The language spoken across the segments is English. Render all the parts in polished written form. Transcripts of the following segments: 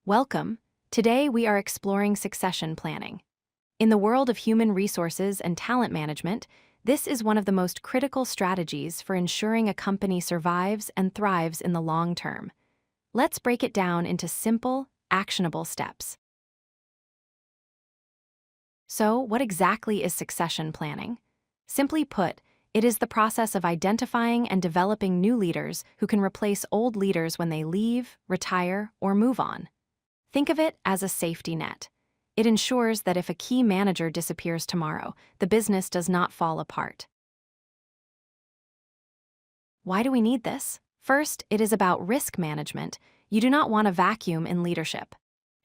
Welcome. Today we are exploring succession planning. In the world of human resources and talent management, this is one of the most critical strategies for ensuring a company survives and thrives in the long term. Let's break it down into simple, actionable steps. So, what exactly is succession planning? Simply put, it is the process of identifying and developing new leaders who can replace old leaders when they leave, retire, or move on. Think of it as a safety net. It ensures that if a key manager disappears tomorrow, the business does not fall apart. Why do we need this? First, it is about risk management. You do not want a vacuum in leadership.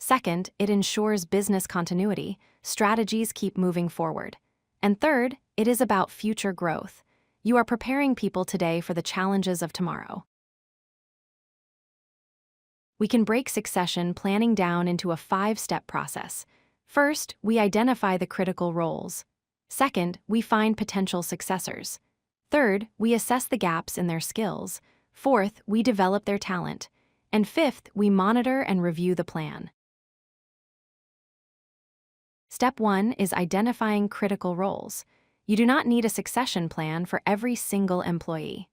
Second, it ensures business continuity. Strategies keep moving forward. And third, it is about future growth. You are preparing people today for the challenges of tomorrow. We can break succession planning down into a 5-step process. First, we identify the critical roles. Second, we find potential successors. Third, we assess the gaps in their skills. Fourth, we develop their talent. And fifth, we monitor and review the plan. Step 1 is identifying critical roles. You do not need a succession plan for every single employee.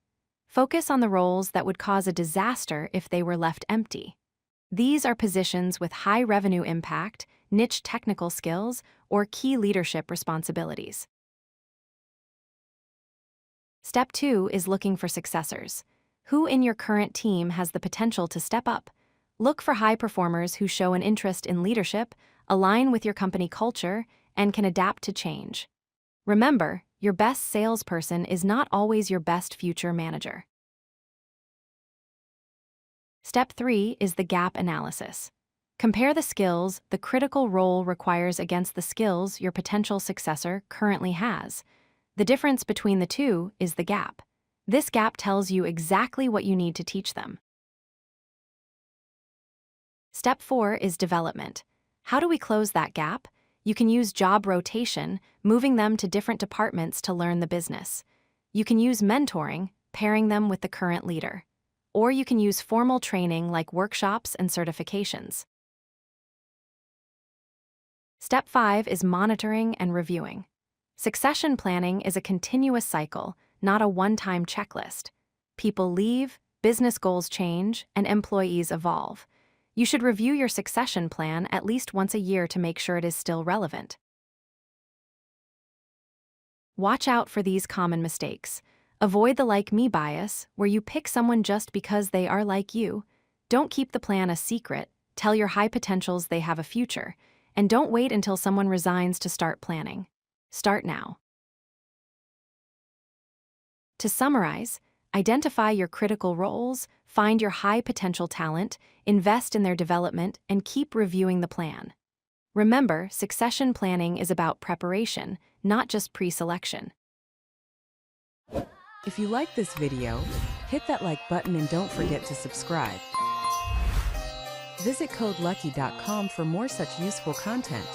Focus on the roles that would cause a disaster if they were left empty. These are positions with high revenue impact, niche technical skills, or key leadership responsibilities. Step 2 is looking for successors. Who in your current team has the potential to step up? Look for high performers who show an interest in leadership, align with your company culture, and can adapt to change. Remember, your best salesperson is not always your best future manager. Step 3 is the gap analysis. Compare the skills the critical role requires against the skills your potential successor currently has. The difference between the two is the gap. This gap tells you exactly what you need to teach them. Step 4 is development. How do we close that gap? You can use job rotation, moving them to different departments to learn the business. You can use mentoring, pairing them with the current leader. Or you can use formal training like workshops and certifications. Step 5 is monitoring and reviewing. Succession planning is a continuous cycle, not a one-time checklist. People leave, business goals change, and employees evolve. You should review your succession plan at least once a year to make sure it is still relevant. Watch out for these common mistakes. Avoid the like-me bias, where you pick someone just because they are like you. Don't keep the plan a secret. Tell your high potentials they have a future. And don't wait until someone resigns to start planning. Start now. To summarize, identify your critical roles, find your high potential talent, invest in their development, and keep reviewing the plan. Remember, succession planning is about preparation, not just pre-selection. If you like this video, hit that like button and don't forget to subscribe. Visit codelucky.com for more such useful content.